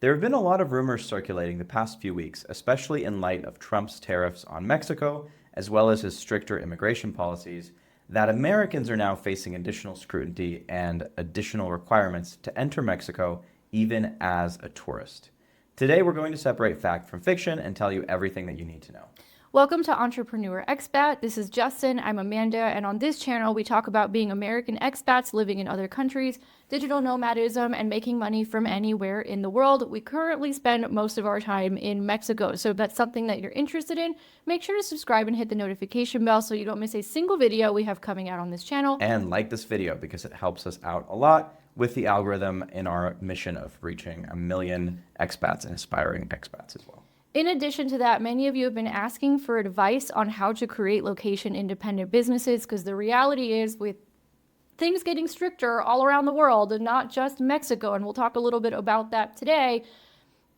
There have been a lot of rumors circulating the past few weeks, especially in light of Trump's tariffs on Mexico, as well as his stricter immigration policies, that Americans are now facing additional scrutiny and additional requirements to enter Mexico, even as a tourist. Today, we're going to separate fact from fiction and tell you everything that you need to know. Welcome to Entrepreneur Expat. This is Justin. I'm Amanda, and on this channel, we talk about being American expats living in other countries, digital nomadism, and making money from anywhere in the world. We currently spend most of our time in Mexico, so if that's something that you're interested in, make sure to subscribe and hit the notification bell so you don't miss a single video we have coming out on this channel. And like this video because it helps us out a lot with the algorithm in our mission of reaching 1 million expats and aspiring expats as well. In addition to that, many of you have been asking for advice on how to create location-independent businesses, because the reality is, with things getting stricter all around the world and not just Mexico, and we'll talk a little bit about that today,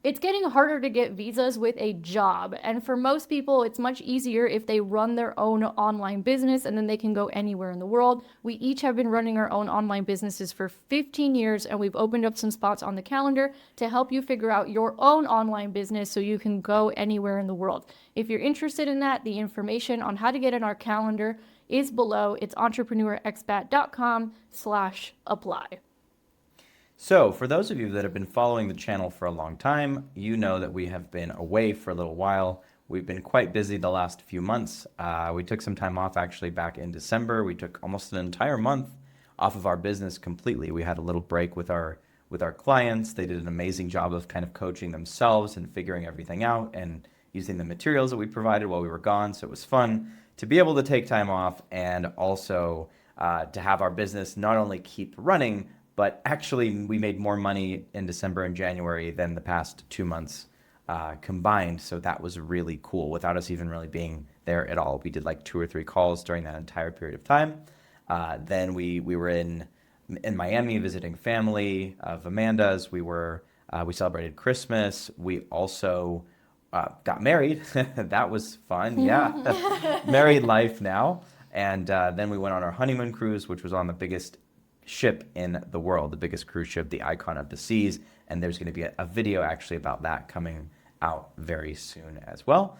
it's getting harder to get visas with a job. And for most people, it's much easier if they run their own online business and then they can go anywhere in the world. We each have been running our own online businesses for 15 years, and we've opened up some spots on the calendar to help you figure out your own online business so you can go anywhere in the world. If you're interested in that, the information on how to get in our calendar is below. It's entrepreneurexpat.com/apply. So, for those of you that have been following the channel for a long time, you know that we have been away for a little while. We've been quite busy the last few months. We took some time off actually back in December. We took almost an entire month off of our business completely. We had a little break with our clients. They did an amazing job of kind of coaching themselves and figuring everything out and using the materials that we provided while we were gone. So it was fun to be able to take time off and also to have our business not only keep running, but actually, we made more money in December and January than the past 2 months combined. So that was really cool without us even really being there at all. We did like 2 or 3 calls during that entire period of time. Then we were in Miami visiting family of Amanda's. We celebrated Christmas. We also got married. That was fun. Yeah, married life now. And then we went on our honeymoon cruise, which was on the biggest ship in the world, the biggest cruise ship, the Icon of the Seas, and there's going to be a video actually about that coming out very soon as well.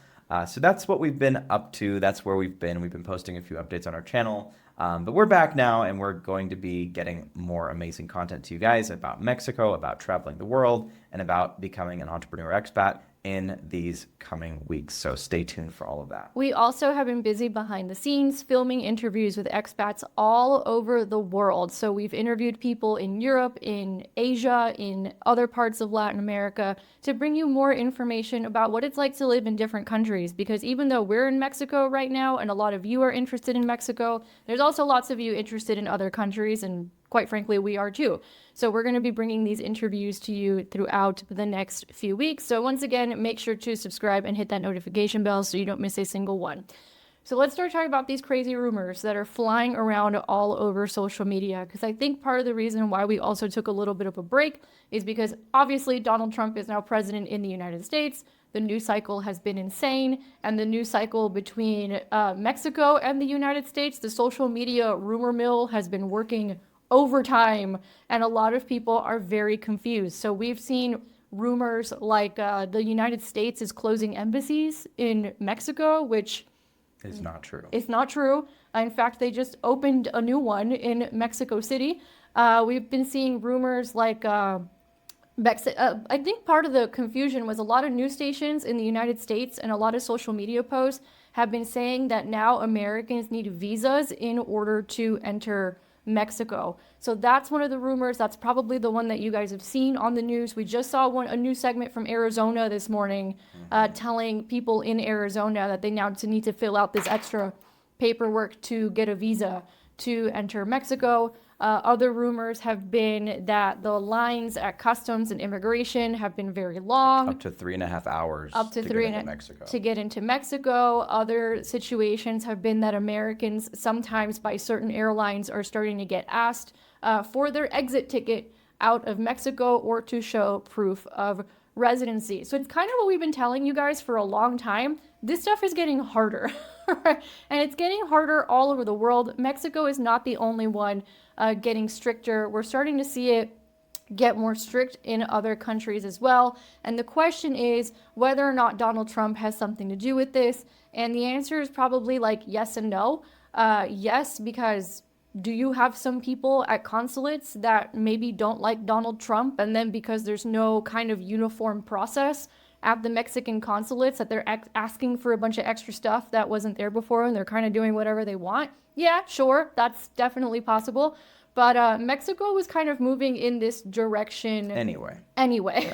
So that's what we've been up to. That's where we've been. We've been posting a few updates on our channel, but we're back now, and we're going to be getting more amazing content to you guys about Mexico, about traveling the world, and about becoming an entrepreneur expat in these coming weeks. So stay tuned for all of that. We also have been busy behind the scenes filming interviews with expats all over the world. So we've interviewed people in Europe, in Asia, in other parts of Latin America to bring you more information about what it's like to live in different countries. Because even though we're in Mexico right now and a lot of you are interested in Mexico, there's also lots of you interested in other countries, and quite frankly, we are too. So we're going to be bringing these interviews to you throughout the next few weeks. So once again, make sure to subscribe and hit that notification bell so you don't miss a single one. So let's start talking about these crazy rumors that are flying around all over social media, because I think part of the reason why we also took a little bit of a break is because obviously Donald Trump is now president in the United States. The news cycle has been insane, and the news cycle between Mexico and the United States, the social media rumor mill has been working overtime, and a lot of people are very confused. So we've seen rumors like the United States is closing embassies in Mexico, which is not true. It's not true. In fact, they just opened a new one in Mexico City. We've been seeing rumors like I think part of the confusion was a lot of news stations in the United States and a lot of social media posts have been saying that now Americans need visas in order to enter Mexico. So that's one of the rumors. That's probably the one that you guys have seen on the news. We just saw a new segment from Arizona this morning telling people in Arizona that they now need to fill out this extra paperwork to get a visa to enter Mexico. Other rumors have been that the lines at customs and immigration have been very long. Up to 3.5 hours to get into Mexico. Other situations have been that Americans sometimes by certain airlines are starting to get asked for their exit ticket out of Mexico or to show proof of residency. So it's kind of what we've been telling you guys for a long time. This stuff is getting harder. And it's getting harder all over the world. Mexico is not the only one getting stricter. We're starting to see it get more strict in other countries as well. And the question is whether or not Donald Trump has something to do with this. And the answer is probably like yes and no. Yes, because do you have some people at consulates that maybe don't like Donald Trump, and then because there's no kind of uniform process at the Mexican consulates that they're asking for a bunch of extra stuff that wasn't there before and they're kind of doing whatever they want? Yeah, sure, that's definitely possible. But Mexico was kind of moving in this direction anyway,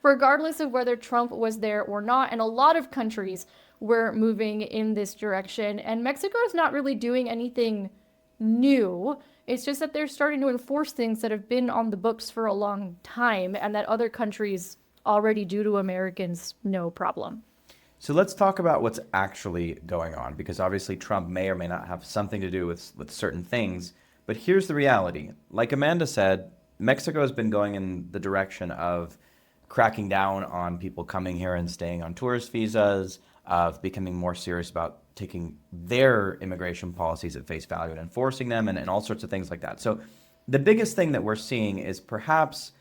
regardless of whether Trump was there or not. And a lot of countries were moving in this direction. And Mexico is not really doing anything new. It's just that they're starting to enforce things that have been on the books for a long time and that other countries already do to Americans, no problem. So let's talk about what's actually going on, because obviously Trump may or may not have something to do with certain things. But here's the reality. Like Amanda said, Mexico has been going in the direction of cracking down on people coming here and staying on tourist visas, of becoming more serious about taking their immigration policies at face value and enforcing them, and all sorts of things like that. So the biggest thing that we're seeing is perhaps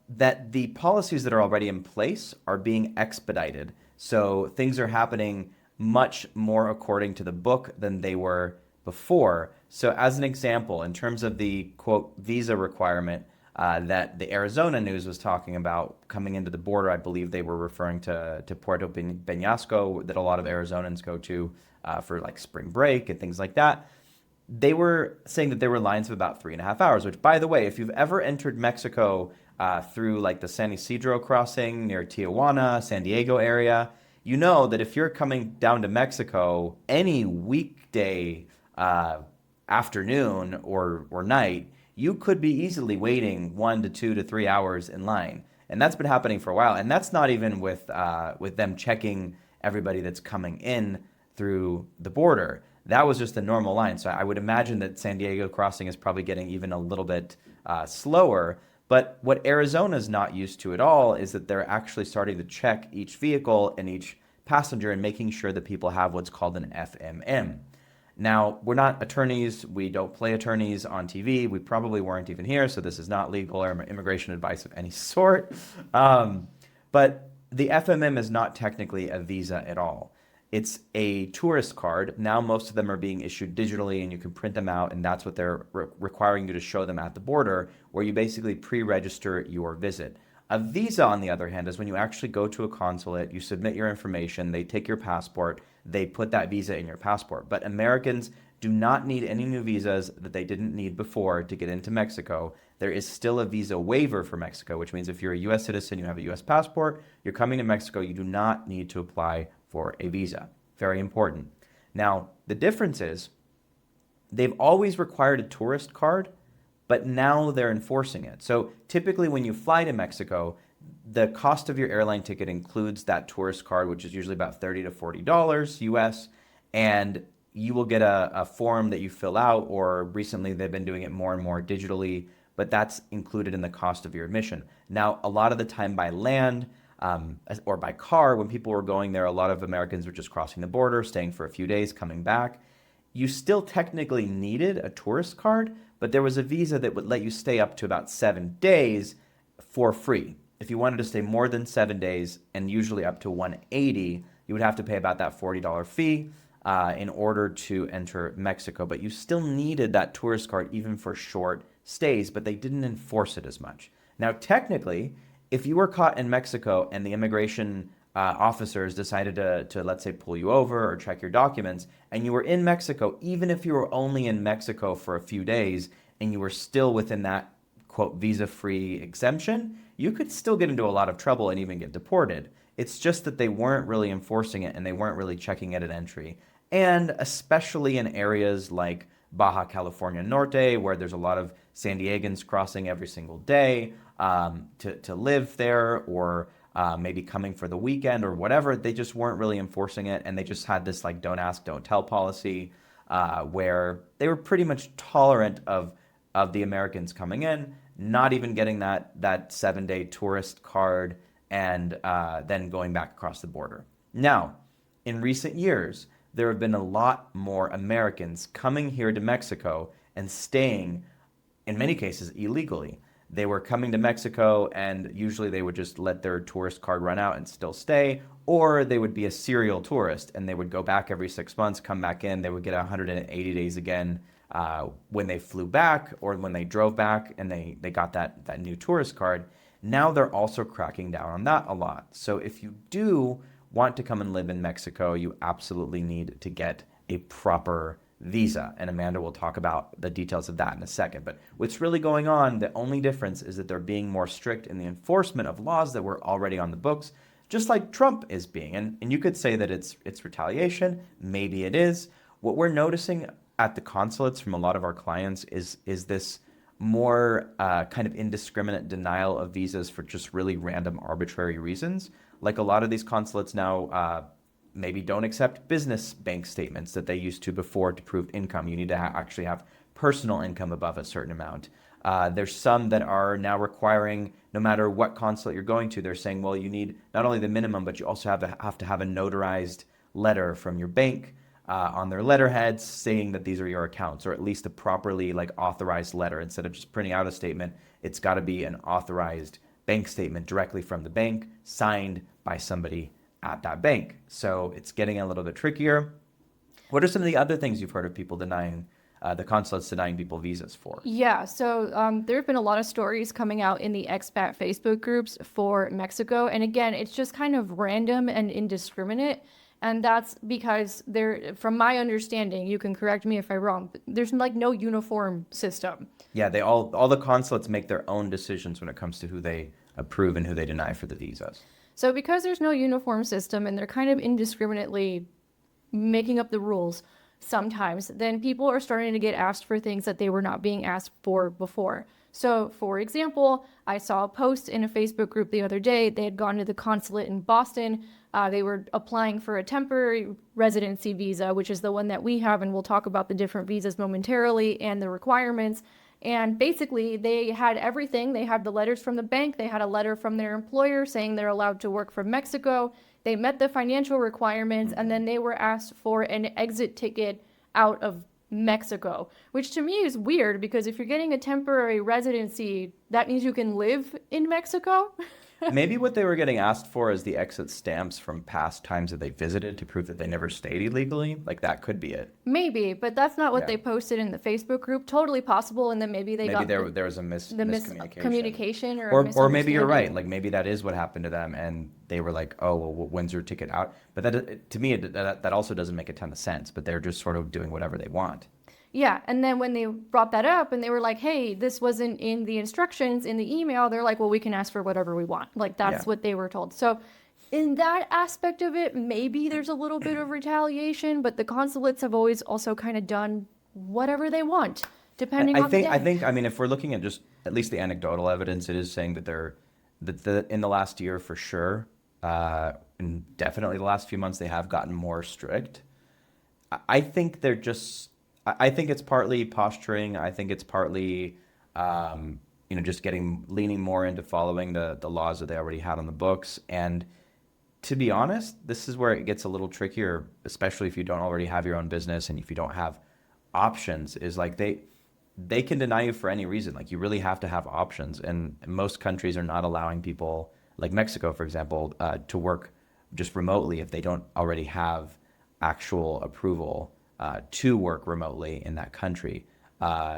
that the policies that are already in place are being expedited. So things are happening much more according to the book than they were before. So as an example, in terms of the quote visa requirement that the Arizona news was talking about coming into the border, I believe they were referring to Puerto Peñasco, that a lot of Arizonans go to for like spring break and things like that. They were saying that there were lines of about 3.5 hours, which, by the way, if you've ever entered Mexico through like the San Isidro crossing near Tijuana, San Diego area, you know that if you're coming down to Mexico any weekday afternoon or night, you could be easily waiting 1 to 2 to 3 hours in line. And that's been happening for a while. And that's not even with them checking everybody that's coming in through the border. That was just a normal line. So I would imagine that San Diego crossing is probably getting even a little bit slower. But what Arizona is not used to at all is that they're actually starting to check each vehicle and each passenger and making sure that people have what's called an FMM. Now, we're not attorneys. We don't play attorneys on TV. We probably weren't even here, so this is not legal or immigration advice of any sort. But the FMM is not technically a visa at all. It's a tourist card. Now most of them are being issued digitally, and you can print them out, and that's what they're requiring you to show them at the border, where you basically pre-register your visit. A visa, on the other hand, is when you actually go to a consulate, you submit your information, they take your passport, they put that visa in your passport. But Americans do not need any new visas that they didn't need before to get into Mexico. There is still a visa waiver for Mexico, which means if you're a U.S. citizen, you have a U.S. passport, you're coming to Mexico, you do not need to apply for a visa. Very important. Now, the difference is they've always required a tourist card, but now they're enforcing it. So typically when you fly to Mexico, the cost of your airline ticket includes that tourist card, which is usually about $30 to $40 US, and you will get a form that you fill out, or recently they've been doing it more and more digitally, but that's included in the cost of your admission. Now, a lot of the time by land or by car, when people were going there, a lot of Americans were just crossing the border, staying for a few days, coming back. You still technically needed a tourist card, but there was a visa that would let you stay up to about 7 days for free. If you wanted to stay more than 7 days, and usually up to 180, you would have to pay about that $40 fee in order to enter Mexico. But you still needed that tourist card even for short stays, but they didn't enforce it as much. Now, technically, if you were caught in Mexico and the immigration officers decided to, let's say, pull you over or check your documents, and you were in Mexico, even if you were only in Mexico for a few days and you were still within that, quote, visa-free exemption, you could still get into a lot of trouble and even get deported. It's just that they weren't really enforcing it and they weren't really checking it at entry. And especially in areas like Baja California Norte, where there's a lot of San Diegans crossing every single day to live there, or maybe coming for the weekend or whatever, they just weren't really enforcing it. And they just had this like don't ask, don't tell policy where they were pretty much tolerant of the Americans coming in, not even getting that 7-day tourist card, and then going back across the border. Now, in recent years, there have been a lot more Americans coming here to Mexico and staying, in many cases, illegally. they were coming to Mexico, and usually they would just let their tourist card run out and still stay, or they would be a serial tourist and they would go back every 6 months, come back in, they would get 180 days again when they flew back or when they drove back and they got that new tourist card. Now they're also cracking down on that a lot. So if you do want to come and live in Mexico, you absolutely need to get a proper visa. And Amanda will talk about the details of that in a second. But what's really going on, the only difference is that they're being more strict in the enforcement of laws that were already on the books, just like Trump is being. And you could say that it's retaliation. Maybe it is. What we're noticing at the consulates from a lot of our clients is this more kind of indiscriminate denial of visas for just really random arbitrary reasons. Like a lot of these consulates now maybe don't accept business bank statements that they used to before to prove income. You need to actually have personal income above a certain amount. There's some that are now requiring, no matter what consulate you're going to, they're saying, well, you need not only the minimum, but you also have to have a notarized letter from your bank on their letterheads saying that these are your accounts, or at least a properly like authorized letter. Instead of just printing out a statement, it's got to be an authorized bank statement directly from the bank, signed by somebody at that bank. So it's getting a little bit trickier. What are some of the other things you've heard of people denying, the consulates denying people visas for? Yeah, so there have been a lot of stories coming out in the expat Facebook groups for Mexico. And again, it's just kind of random and indiscriminate. And that's because from my understanding, you can correct me if I'm wrong, but there's like no uniform system. Yeah, they all the consulates make their own decisions when it comes to who they approve and who they deny for the visas. So because there's no uniform system and they're kind of indiscriminately making up the rules sometimes, then people are starting to get asked for things that they were not being asked for before. So, for example, I saw a post in a Facebook group the other day. They had gone to the consulate in Boston. They were applying for a temporary residency visa, which is the one that we have, and we'll talk about the different visas momentarily and the requirements. And basically, they had everything. They had the letters from the bank. They had a letter from their employer saying they're allowed to work from Mexico. They met the financial requirements, and then they were asked for an exit ticket out of Mexico, which to me is weird because if you're getting a temporary residency, that means you can live in Mexico. Maybe what they were getting asked for is the exit stamps from past times that they visited to prove that they never stayed illegally. Like that could be it. Maybe, but that's not what Yeah. they posted in the Facebook group. Totally possible, and then maybe they Maybe got there was a the miscommunication. miscommunication or Or maybe you're right. misunderstanding. Like maybe that is what happened to them, and they were like, "Oh, well, when's your ticket out?" But that to me, that also doesn't make a ton of sense. But they're just sort of doing whatever they want. Yeah, and then when they brought that up and they were like, hey, this wasn't in the instructions in the email, they're like, well, we can ask for whatever we want. Like, that's Yeah. what they were told. So, in that aspect of it, maybe there's a little bit of retaliation, but the consulates have always also kind of done whatever they want, depending on the day. I think, I mean, if we're looking at just at least the anecdotal evidence, it is saying that in the last year for sure, and definitely the last few months, they have gotten more strict. I think they're just, I think it's partly posturing. I think it's partly, just leaning more into following the laws that they already had on the books. And to be honest, this is where it gets a little trickier, especially if you don't already have your own business and if you don't have options, is like they can deny you for any reason. Like you really have to have options. And most countries are not allowing people, like Mexico, for example, to work just remotely if they don't already have actual approval to work remotely in that country.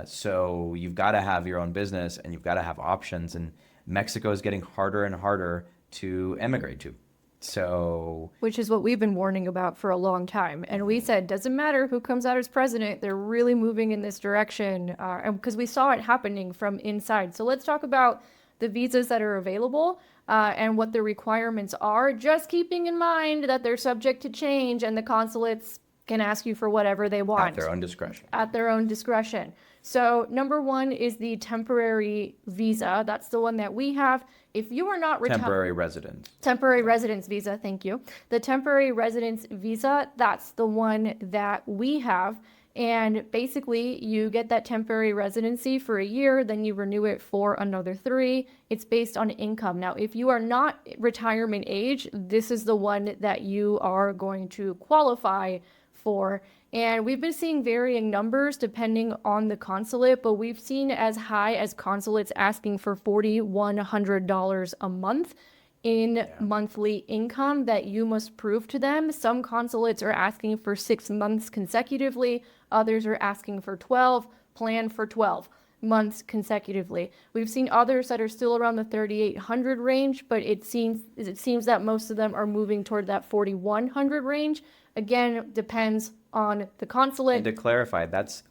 So you've got to have your own business and you've got to have options. And Mexico is getting harder and harder to emigrate to. So, Which is what we've been warning about for a long time. And we said, doesn't matter who comes out as president, they're really moving in this direction. Because we saw it happening from inside. So let's talk about the visas that are available and what the requirements are, just keeping in mind that they're subject to change and the consulates can ask you for whatever they want. at their own discretion. At their own discretion. So number one is the temporary visa. That's the one that we have. If you are not Temporary resident. temporary residence visa, thank you. The temporary residence visa, that's the one that we have. And basically, you get that temporary residency for a year, then you renew it for another 3. It's based on income. Now, if you are not retirement age, this is the one that you are going to qualify for. And we've been seeing varying numbers depending on the consulate, but we've seen as high as consulates asking for $4,100 a month in monthly income that you must prove to them. Some consulates are asking for 6 months consecutively. Others are asking for 12, plan for 12 months consecutively. We've seen others that are still around the 3,800 range, but it seems that most of them are moving toward that 4,100 range. Again, depends on the consulate. And to clarify, that's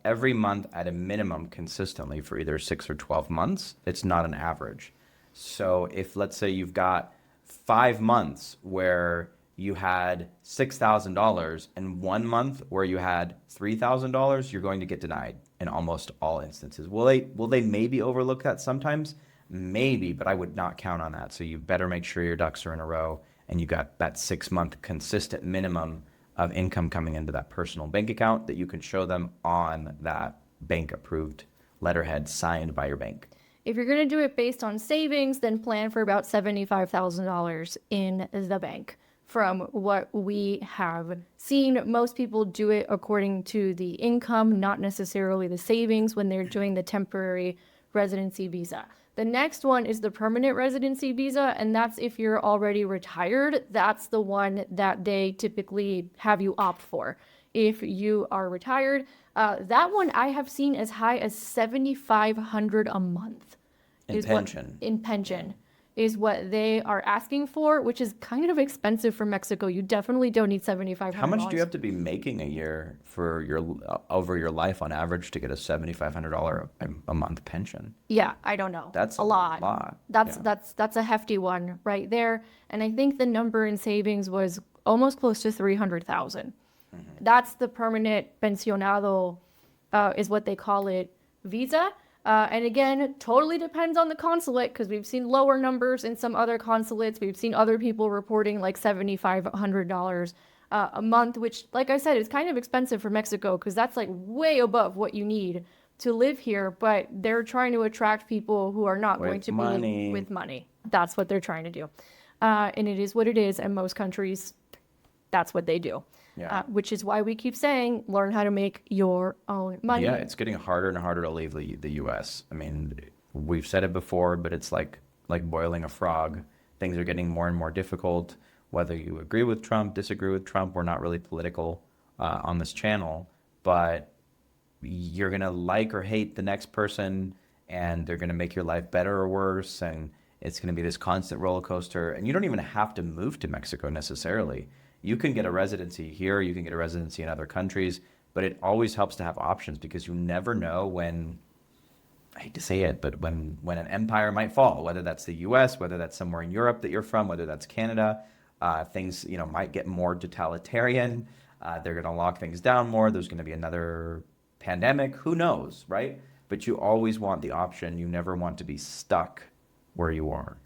every month at a minimum consistently for either 6 or 12 months. It's not an average. So if, let's say, you've got 5 months where you had $6,000 and 1 month where you had $3,000, you're going to get denied in almost all instances. Will they maybe overlook that sometimes? Maybe, but I would not count on that. So you better make sure your ducks are in a row and you got that 6-month consistent minimum of income coming into that personal bank account that you can show them on that bank approved letterhead signed by your bank. If you're going to do it based on savings, then plan for about $75,000 in the bank. From what we have seen, most people do it according to the income, not necessarily the savings when they're doing the temporary residency visa. The next one is the permanent residency visa, and that's if you're already retired. That's the one that they typically have you opt for. If you are retired, that one I have seen as high as $7,500 a month. In pension Is what they are asking for, which is kind of expensive for Mexico. You definitely don't need $7,500. How much do you have to be making a year for over your life on average to get a $7,500 a month pension? Yeah, I don't know. That's a lot. That's a hefty one right there. And I think the number in savings was almost close to 300,000. That's the permanent pensionado, is what they call it, visa. And again, totally depends on the consulate because we've seen lower numbers in some other consulates. We've seen other people reporting like $7,500 a month, which, like I said, is kind of expensive for Mexico because that's like way above what you need to live here. But they're trying to attract people who are not going to be with money. That's what they're trying to do. And it is what it is. And most countries, that's what they do. Yeah. Which is why we keep saying, learn how to make your own money. Yeah, it's getting harder and harder to leave the U.S. I mean, we've said it before, but it's like boiling a frog. Things are getting more and more difficult. Whether you agree with Trump, disagree with Trump, we're not really political on this channel, but you're going to like or hate the next person, and they're going to make your life better or worse, and it's going to be this constant roller coaster. And you don't even have to move to Mexico necessarily. You can get a residency here, you can get a residency in other countries, but it always helps to have options because you never know when, I hate to say it, but when an empire might fall, whether that's the US, whether that's somewhere in Europe that you're from, whether that's Canada, things might get more totalitarian. They're going to lock things down more. There's going to be another pandemic. Who knows, right? But you always want the option. You never want to be stuck where you are.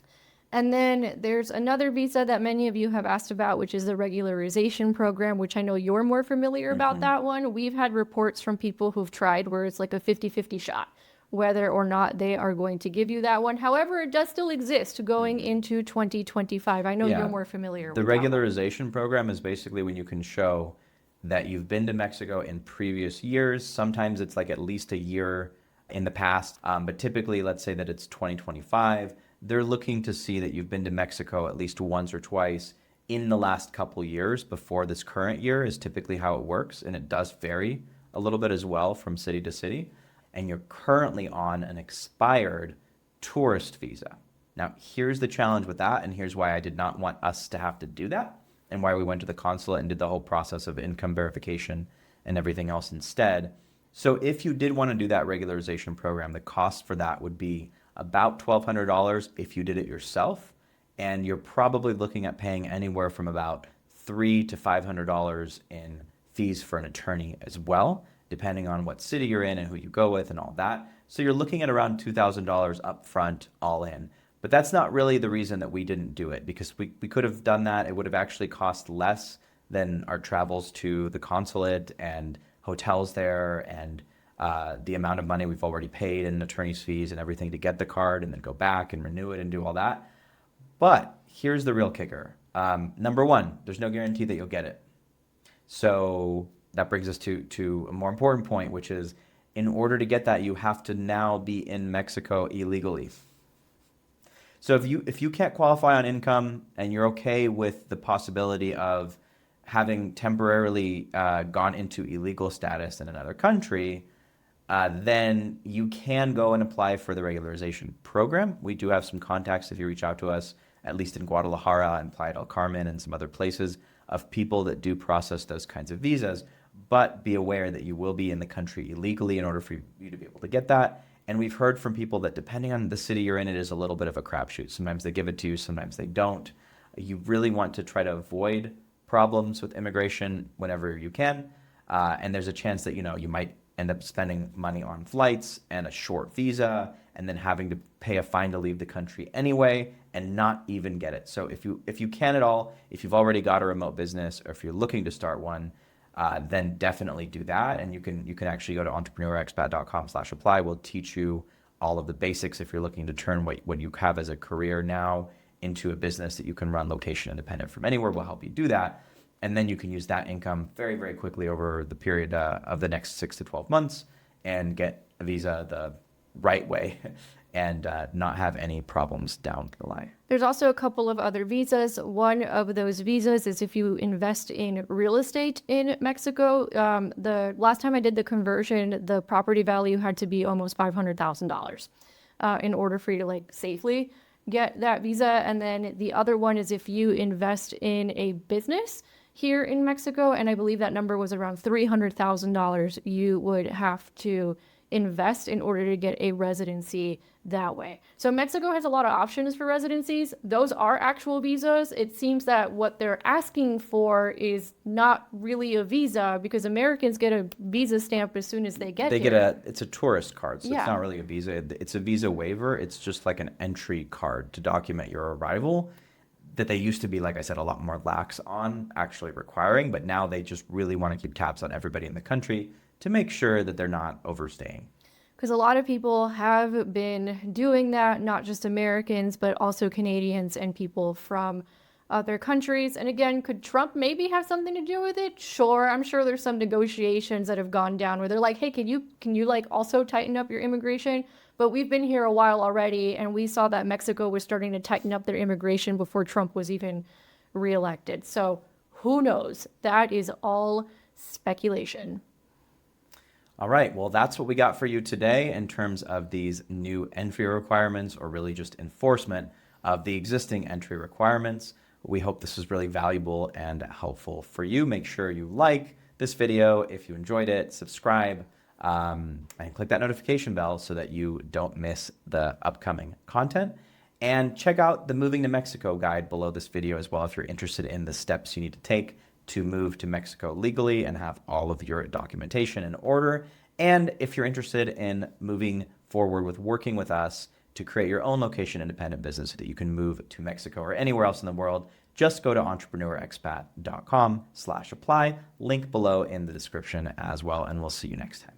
And then there's another visa that many of you have asked about, which is the regularization program, which I know you're more familiar about that one. We've had reports from people who've tried where it's like a 50-50 shot, whether or not they are going to give you that one. However, it does still exist going into 2025. I know you're more familiar with the regularization program is basically when you can show that you've been to Mexico in previous years. Sometimes it's like at least a year in the past, but typically, let's say that it's 2025. They're looking to see that you've been to Mexico at least once or twice in the last couple years before this current year is typically how it works. And it does vary a little bit as well from city to city. And you're currently on an expired tourist visa. Now, here's the challenge with that. And here's why I did not want us to have to do that and why we went to the consulate and did the whole process of income verification and everything else instead. So if you did want to do that regularization program, the cost for that would be about $1,200 if you did it yourself, and you're probably looking at paying anywhere from about $300 to $500 in fees for an attorney as well, depending on what city you're in and who you go with and all that. So you're looking at around $2,000 up front, all in. But that's not really the reason that we didn't do it, because we could have done that. It would have actually cost less than our travels to the consulate and hotels there and the amount of money we've already paid in attorney's fees and everything to get the card and then go back and renew it and do all that. But here's the real kicker. Number one, there's no guarantee that you'll get it. So that brings us to a more important point, which is in order to get that, you have to now be in Mexico illegally. So if you can't qualify on income and you're okay with the possibility of having temporarily gone into illegal status in another country, then you can go and apply for the regularization program. We do have some contacts if you reach out to us, at least in Guadalajara and Playa del Carmen and some other places, of people that do process those kinds of visas. But be aware that you will be in the country illegally in order for you to be able to get that. And we've heard from people that depending on the city you're in, it is a little bit of a crapshoot. Sometimes they give it to you, sometimes they don't. You really want to try to avoid problems with immigration whenever you can. And there's a chance that, you might end up spending money on flights and a short visa and then having to pay a fine to leave the country anyway and not even get it. So if you can at all, if you've already got a remote business or if you're looking to start one, then definitely do that. And you can actually go to entrepreneurexpat.com/apply. We'll teach you all of the basics if you're looking to turn what you have as a career now into a business that you can run location independent from anywhere. We'll help you do that. And then you can use that income very, very quickly over the period of the next 6 to 12 months and get a visa the right way and not have any problems down the line. There's also a couple of other visas. One of those visas is if you invest in real estate in Mexico. The last time I did the conversion, the property value had to be almost $500,000 in order for you to safely get that visa. And then the other one is if you invest in a business here in Mexico, and I believe that number was around $300,000, you would have to invest in order to get a residency that way. So Mexico has a lot of options for residencies. Those are actual visas. It seems that what they're asking for is not really a visa because Americans get a visa stamp as soon as they get here. It's a tourist card, so Yeah. It's not really a visa. It's a visa waiver. It's just like an entry card to document your arrival that they used to be, like I said, a lot more lax on actually requiring, but now they just really want to keep tabs on everybody in the country to make sure that they're not overstaying. Because a lot of people have been doing that, not just Americans, but also Canadians and people from other countries. And again, could Trump maybe have something to do with it? Sure, I'm sure there's some negotiations that have gone down where they're like, hey, can you also tighten up your immigration? But we've been here a while already, and we saw that Mexico was starting to tighten up their immigration before Trump was even reelected. So who knows? That is all speculation. All right, well, that's what we got for you today in terms of these new entry requirements, or really just enforcement of the existing entry requirements. We hope this was really valuable and helpful for you. Make sure you like this video if you enjoyed it, subscribe, and click that notification bell so that you don't miss the upcoming content. And check out the Moving to Mexico guide below this video as well if you're interested in the steps you need to take to move to Mexico legally and have all of your documentation in order. And if you're interested in moving forward with working with us to create your own location independent business so that you can move to Mexico or anywhere else in the world, just go to entrepreneurexpat.com/apply, link below in the description as well, and we'll see you next time.